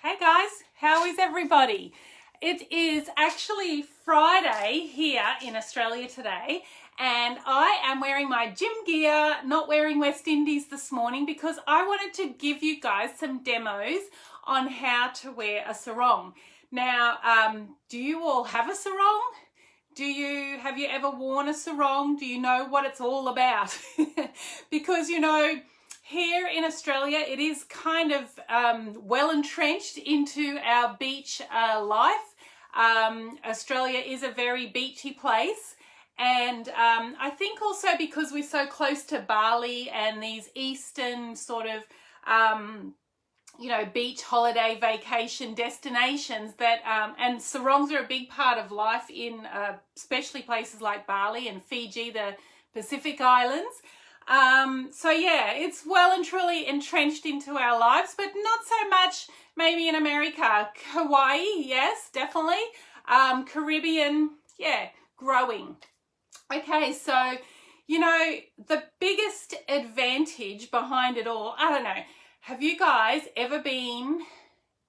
Hey guys, how is everybody? It is actually Friday here in Australia today, and I am wearing my gym gear, not wearing West Indies this morning because I wanted to give you guys some demos on how to wear a sarong. Now, do you all have a sarong? Have you ever worn a sarong? Do you know what it's all about? Because, here in Australia, it is kind of well entrenched into our beach life. Australia is a very beachy place. And I think also because we're so close to Bali and these eastern sort of, beach holiday vacation destinations that, and sarongs are a big part of life in especially places like Bali and Fiji, the Pacific Islands. It's well and truly entrenched into our lives, but not so much maybe in America. Hawaii, yes, definitely. Caribbean, growing. Okay, so, the biggest advantage behind it all, I don't know, have you guys ever been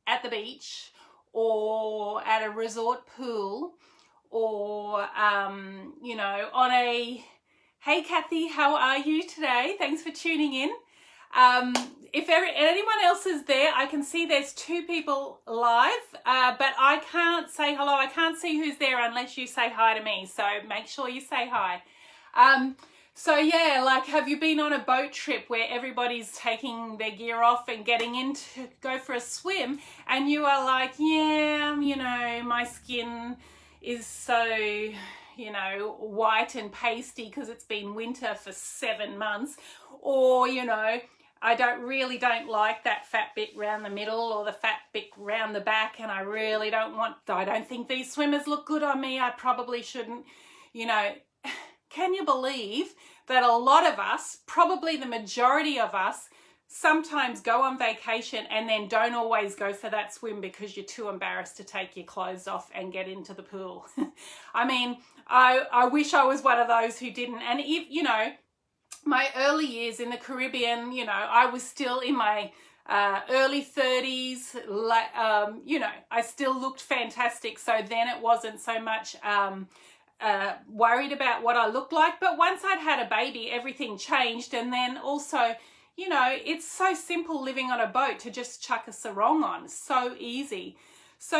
at the beach or at a resort pool or, on a... Hey Kathy, how are you today? Thanks for tuning in. If anyone else is there, I can see there's 2 people live, but I can't say hello. I can't see who's there unless you say hi to me. So make sure you say hi. Have you been on a boat trip where everybody's taking their gear off and getting in to go for a swim, and you are like, my skin is so... white and pasty because it's been winter for 7 months, or, I don't like that fat bit round the middle or the fat bit round the back, and I don't think these swimmers look good on me. I probably shouldn't, Can you believe that a lot of us, probably the majority of us, sometimes go on vacation and then don't always go for that swim because you're too embarrassed to take your clothes off and get into the pool? I mean, I wish I was one of those who didn't. And if, my early years in the Caribbean, I was still in my early 30s, I still looked fantastic. So then it wasn't so much worried about what I looked like. But once I'd had a baby, everything changed. And then also... it's so simple living on a boat to just chuck a sarong on. So easy. So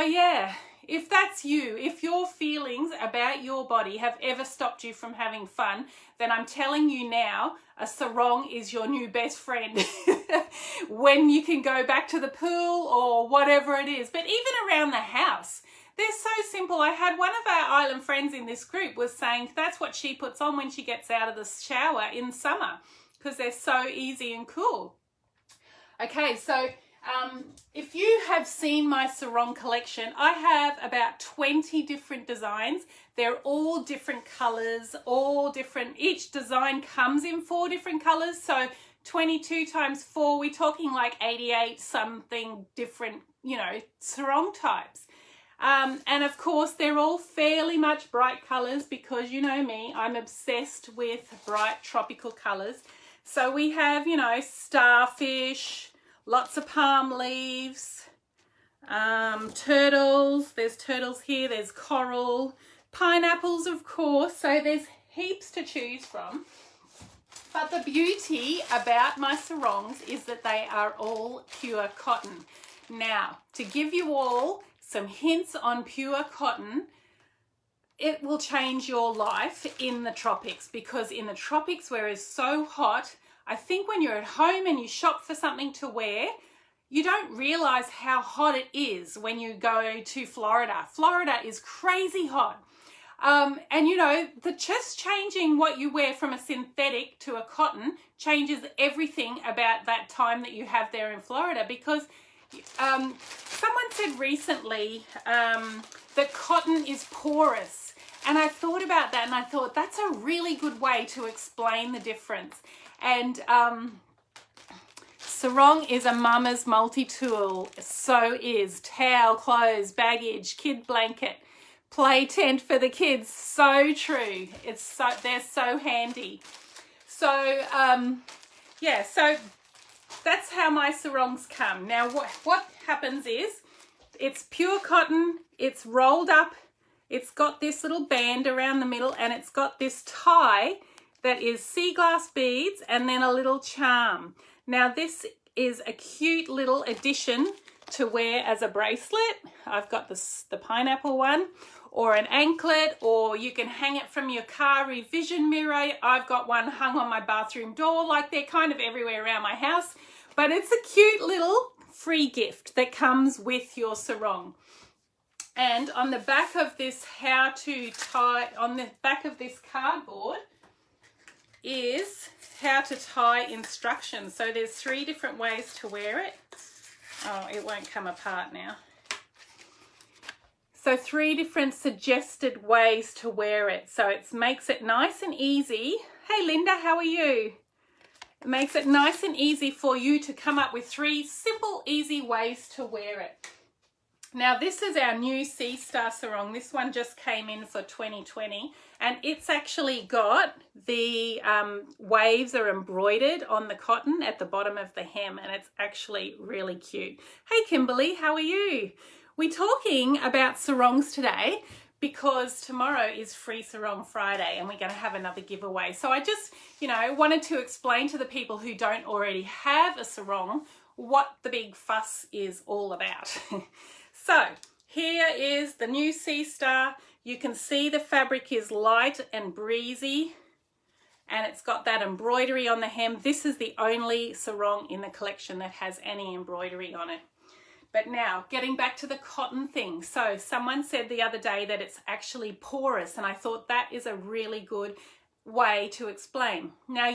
if that's you, if your feelings about your body have ever stopped you from having fun, then I'm telling you now, a sarong is your new best friend when you can go back to the pool or whatever it is. But even around the house, they're so simple. I had one of our island friends in this group was saying that's what she puts on when she gets out of the shower in summer, because they're so easy and cool. Okay, so if you have seen my sarong collection, I have about 20 different designs. They're all different colors, each design comes in 4 different colors. So 22 times 4, we're talking like 88 something different, sarong types. And of course, they're all fairly much bright colors because you know me, I'm obsessed with bright tropical colors. So we have, starfish, lots of palm leaves, turtles. There's turtles here. There's coral, pineapples, of course. So there's heaps to choose from. But the beauty about my sarongs is that they are all pure cotton. Now, to give you all some hints on pure cotton, it will change your life in the tropics, because in the tropics where it's so hot, I think when you're at home and you shop for something to wear, you don't realize how hot it is when you go to Florida. Florida is crazy hot. Just changing what you wear from a synthetic to a cotton changes everything about that time that you have there in Florida, because someone said recently that cotton is porous. And I thought about that and I thought that's a really good way to explain the difference. And sarong is a mama's multi-tool. So is towel, clothes, baggage, kid blanket, play tent for the kids. So true. They're so handy. So that's how my sarongs come. Now what happens is, it's pure cotton, it's rolled up, it's got this little band around the middle, and it's got this tie that is sea glass beads and then a little charm. Now this is a cute little addition to wear as a bracelet. I've got the pineapple one, or an anklet, or you can hang it from your car revision mirror. I've got one hung on my bathroom door. Like, they're kind of everywhere around my house, but it's a cute little free gift that comes with your sarong. And on the back of this on the back of this cardboard is how to tie instructions. So there's 3 different ways to wear it. Oh, it won't come apart now. So 3 different suggested ways to wear it. So it makes it nice and easy. Hey Linda, how are you? It makes it nice and easy for you to come up with 3 simple, easy ways to wear it. Now this is our new Sea Star sarong. This one just came in for 2020, and it's actually got the waves are embroidered on the cotton at the bottom of the hem, and it's actually really cute. Hey Kimberly, how are you? We're talking about sarongs today because tomorrow is Free Sarong Friday and we're going to have another giveaway. So I just, wanted to explain to the people who don't already have a sarong what the big fuss is all about. So here is the new Sea Star. You can see the fabric is light and breezy, and it's got that embroidery on the hem. This is the only sarong in the collection that has any embroidery on it. But now, getting back to the cotton thing. So someone said the other day that it's actually porous, and I thought that is a really good way to explain. Now,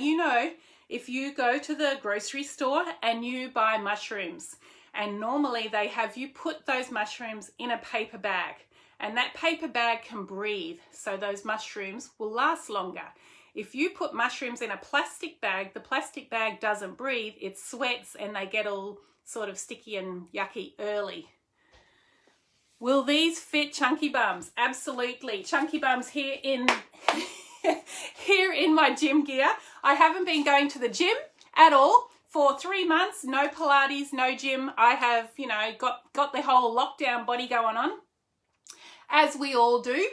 if you go to the grocery store and you buy mushrooms, and normally they have you put those mushrooms in a paper bag, and that paper bag can breathe, so those mushrooms will last longer. If you put mushrooms in a plastic bag, the plastic bag doesn't breathe, it sweats, and they get all sort of sticky and yucky early. Will these fit chunky bums? Absolutely. Chunky bums here in here in my gym gear. I haven't been going to the gym at all for 3 months. No Pilates, no gym. I have, got the whole lockdown body going on, as we all do.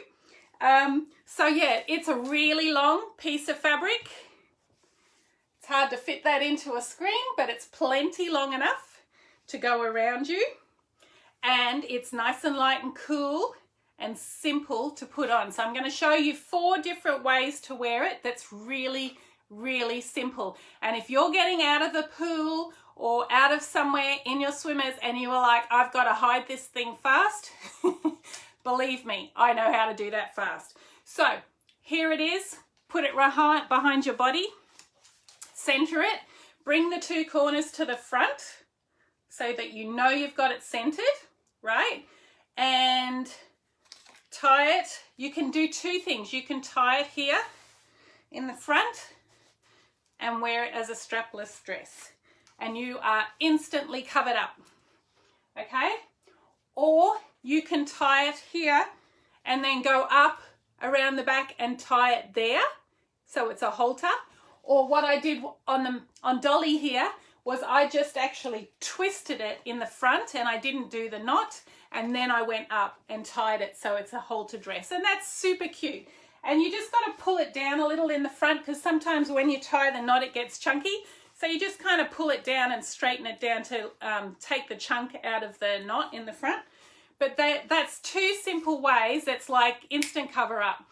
So yeah, it's a really long piece of fabric. It's hard to fit that into a screen, but it's plenty long enough to go around you. And it's nice and light and cool and simple to put on. So I'm going to show you 4 different ways to wear it that's really, really simple. And if you're getting out of the pool or out of somewhere in your swimmers and you are like, I've got to hide this thing fast, believe me, I know how to do that fast. So here it is. Put it right behind your body. Center it. Bring the 2 corners to the front so that you know you've got it centered, right? And tie it. You can do 2 things. You can tie it here in the front and wear it as a strapless dress, and you are instantly covered up, okay? Or you can tie it here and then go up around the back and tie it there, so it's a halter. Or what I did on Dolly here was I just actually twisted it in the front and I didn't do the knot, and then I went up and tied it so it's a halter dress, and that's super cute. And you just got to pull it down a little in the front, because sometimes when you tie the knot it gets chunky, so you just kind of pull it down and straighten it down to take the chunk out of the knot in the front. But that's 2 simple ways that's like instant cover up.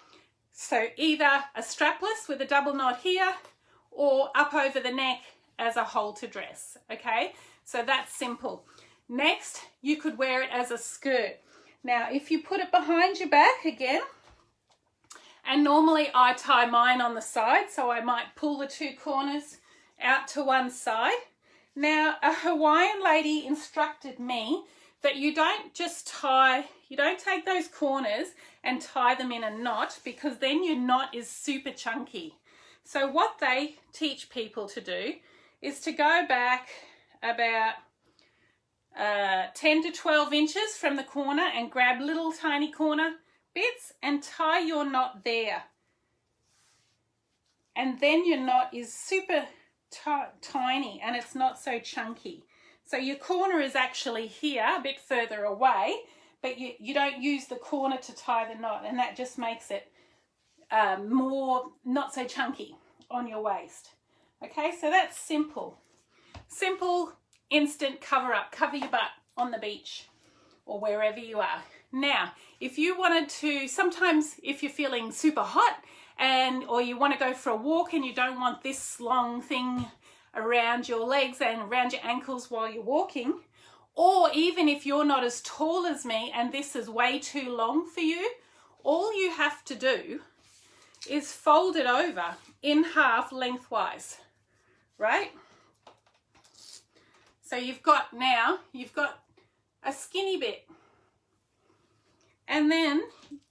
So either a strapless with a double knot here, or up over the neck as a halter dress, okay? So that's simple. Next, you could wear it as a skirt. Now, if you put it behind your back again, and normally I tie mine on the side, so I might pull the 2 corners out to one side. Now, a Hawaiian lady instructed me that you don't take those corners and tie them in a knot, because then your knot is super chunky. So what they teach people to do is to go back about 10 to 12 inches from the corner and grab little tiny corner bits and tie your knot there. And then your knot is super tiny and it's not so chunky. So your corner is actually here, a bit further away, but you don't use the corner to tie the knot, and that just makes it more not so chunky on your waist. Okay, so that's simple. Simple, instant cover up. Cover your butt on the beach or wherever you are. Now, if you wanted to, sometimes if you're feeling super hot or you want to go for a walk and you don't want this long thing around your legs and around your ankles while you're walking, or even if you're not as tall as me and this is way too long for you, all you have to do is fold it over in half lengthwise, right? So you've got a skinny bit. And then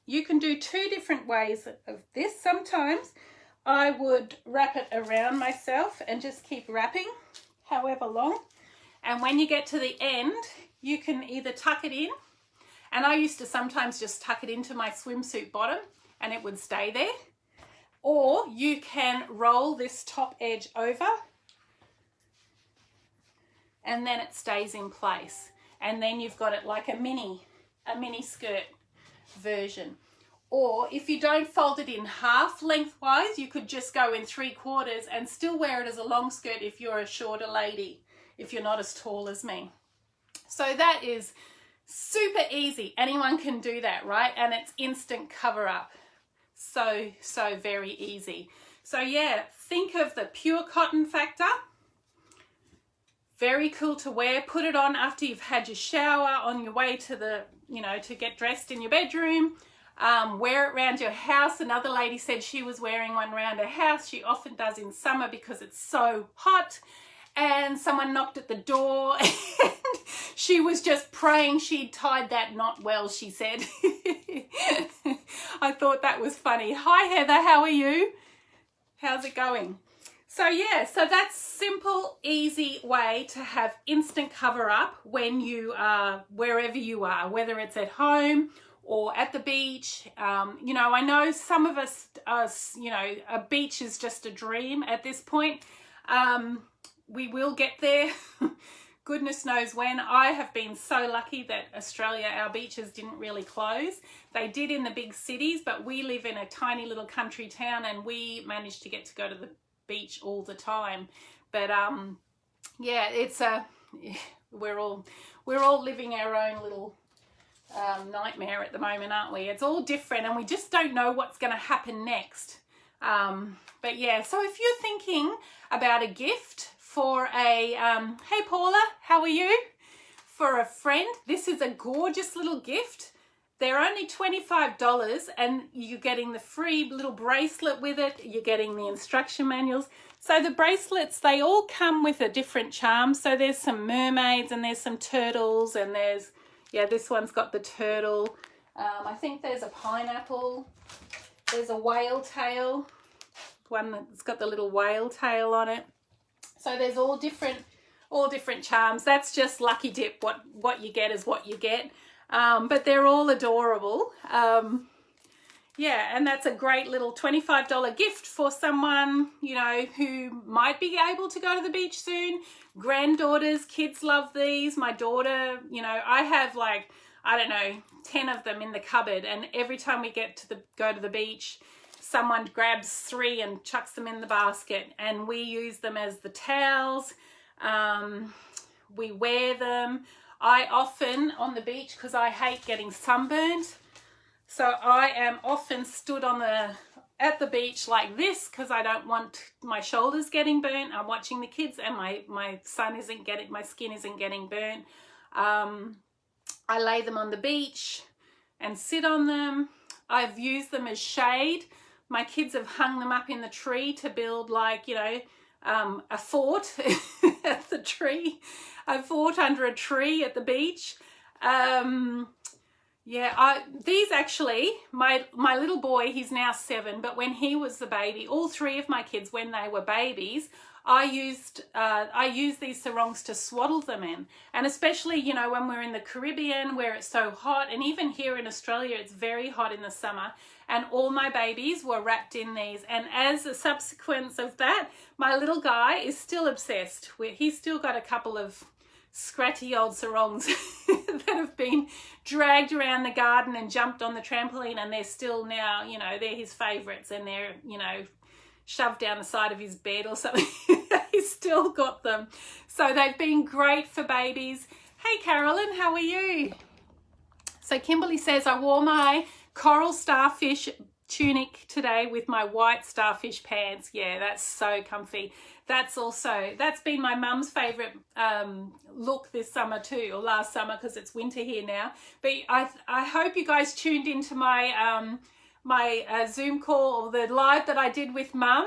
you can do two different ways of this. Sometimes I would wrap it around myself and just keep wrapping however long. And when you get to the end, you can either tuck it in, and I used to sometimes just tuck it into my swimsuit bottom and it would stay there. Or you can roll this top edge over and then it stays in place. And then you've got it like a mini skirt version. Or if you don't fold it in half lengthwise, you could just go in 3/4 and still wear it as a long skirt if you're a shorter lady, if you're not as tall as me. So that is super easy. Anyone can do that, right? And it's instant cover up. So very easy. So yeah, think of the pure cotton factor. Very cool to wear. Put it on after you've had your shower, on your way to the, to get dressed in your bedroom. Wear it around your house. Another lady said she was wearing one around her house. She often does in summer because it's so hot. And someone knocked at the door and she was just praying she'd tied that knot well, she said. I thought that was funny. Hi Heather, how are you? How's it going? So yeah, so that's simple, easy way to have instant cover up when you are wherever you are, whether it's at home or at the beach. I know some of us, a beach is just a dream at this point. We will get there. Goodness knows when. I have been so lucky that Australia, our beaches didn't really close. They did in the big cities, but we live in a tiny little country town and we managed to get to go to the beach all the time. But yeah, we're all living our own little nightmare at the moment, aren't we? It's all different and we just don't know what's going to happen next. But yeah, so if you're thinking about a gift for a, hey Paula, how are you? For a friend, this is a gorgeous little gift. They're only $25 and you're getting the free little bracelet with it. You're getting the instruction manuals. So the bracelets, they all come with a different charm. So there's some mermaids and there's some turtles and there's, yeah, this one's got the turtle. I think there's a pineapple. There's a whale tail, one that's got the little whale tail on it. So there's all different charms. That's just lucky dip. What you get is what you get. But they're all adorable. Yeah, and that's a great little $25 gift for someone, who might be able to go to the beach soon. Granddaughters, kids love these. My daughter, I have 10 of them in the cupboard, and every time we go to the beach, someone grabs 3 and chucks them in the basket, and we use them as the towels. We wear them. I often, on the beach, because I hate getting sunburnt, so I am often stood at the beach like this because I don't want my shoulders getting burnt. I'm watching the kids and my skin isn't getting burnt. I lay them on the beach and sit on them. I've used them as shade. My kids have hung them up in the tree to build a fort at the tree, a fort under a tree at the beach. These actually, my little boy, he's now 7, but when he was the baby, all 3 of my kids, when they were babies, I use these sarongs to swaddle them in. And especially, you know, when we're in the Caribbean where it's so hot, and even here in Australia, it's very hot in the summer. And all my babies were wrapped in these. And as a subsequence of that, my little guy is still obsessed. He's still got a couple of scratchy old sarongs that have been dragged around the garden and jumped on the trampoline, and they're still now, you know, they're his favorites, and they're, you know, shoved down the side of his bed or something. He's still got them. So they've been great for babies. Hey Carolyn, how are you? So Kimberly says, I wore my coral starfish tunic today with my white starfish pants. Yeah, that's so comfy. That's been my mum's favorite look this summer too, or last summer, because it's winter here now. But I hope you guys tuned into my Zoom call, or the live that I did with mum,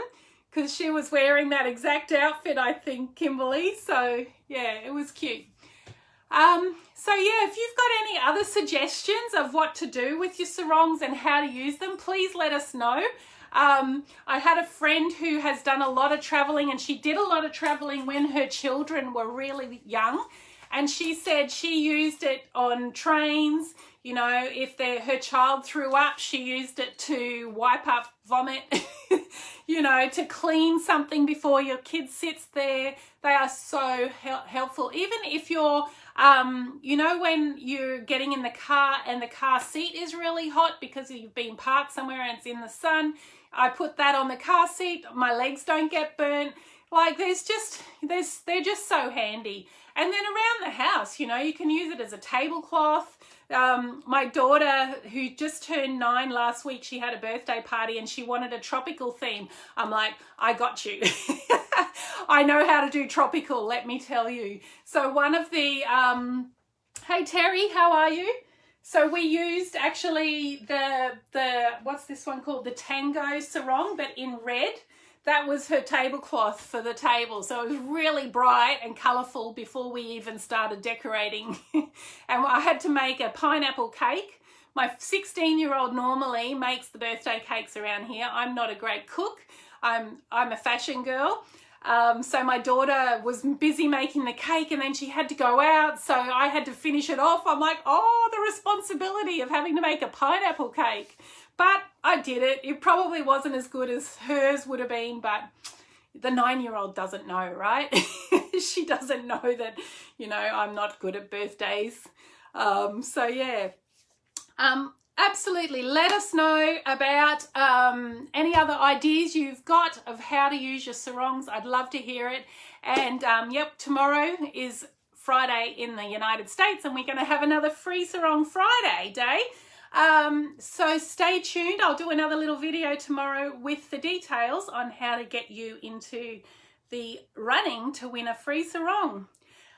because she was wearing that exact outfit, I think, Kimberly. So yeah, it was cute. So yeah, if you've got any other suggestions of what to do with your sarongs and how to use them, please let us know. I had a friend who has done a lot of traveling, and she did a lot of traveling when her children were really young. And she said she used it on trains. You know, if her child threw up, she used it to wipe up vomit, you know, to clean something before your kid sits there. They are so helpful. Even if you're, you know, when you're getting in the car and the car seat is really hot because you've been parked somewhere and it's in the sun, I put that on the car seat. My legs don't get burnt. Like they're just so handy. And then around the house, you know, you can use it as a tablecloth. My daughter, who just turned 9 last week, she had a birthday party and she wanted a tropical theme. I'm like, I got you. I know how to do tropical, let me tell you. So one of the, hey Terry, how are you? So we used actually the what's this one called? The Tango sarong, but in red. That was her tablecloth for the table. So it was really bright and colourful before we even started decorating. And I had to make a pineapple cake. My 16-year-old normally makes the birthday cakes around here. I'm not a great cook. I'm a fashion girl. So my daughter was busy making the cake, and then she had to go out. So I had to finish it off. I'm like, oh, the responsibility of having to make a pineapple cake. But I did it. It probably wasn't as good as hers would have been, but the 9-year-old doesn't know, right? She doesn't know that, you know, I'm not good at birthdays. So yeah, absolutely. Let us know about any other ideas you've got of how to use your sarongs. I'd love to hear it. And yep, tomorrow is Friday in the United States, and we're going to have another free Sarong Friday day. So stay tuned. I'll do another little video tomorrow with the details on how to get you into the running to win a free sarong.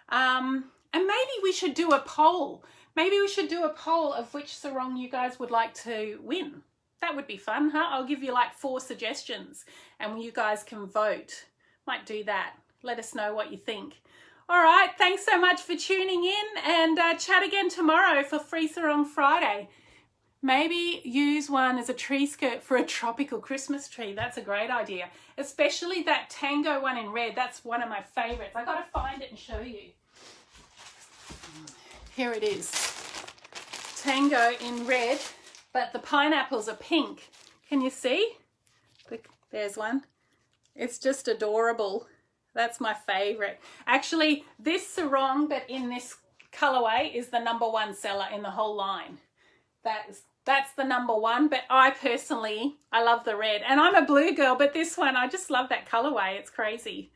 And maybe we should do a poll. Maybe we should do a poll of which sarong you guys would like to win. That would be fun, huh? I'll give you like 4 suggestions and you guys can vote. Might do that. Let us know what you think. All right, thanks so much for tuning in, and chat again tomorrow for Free Sarong Friday. Maybe use one as a tree skirt for a tropical Christmas tree. That's a great idea. Especially that Tango one in red. That's one of my favorites. I got to find it and show you. Here it is. Tango in red, but the pineapples are pink. Can you see? There's one. It's just adorable. That's my favorite. Actually, this sarong, but in this colorway, is the #1 seller in the whole line. That's the #1, but I love the red. And I'm a blue girl, but this one, I just love that colorway. It's crazy.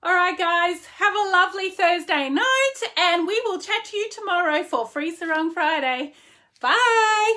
All right, guys, have a lovely Thursday night, and we will chat to you tomorrow for Free Sarong Friday. Bye.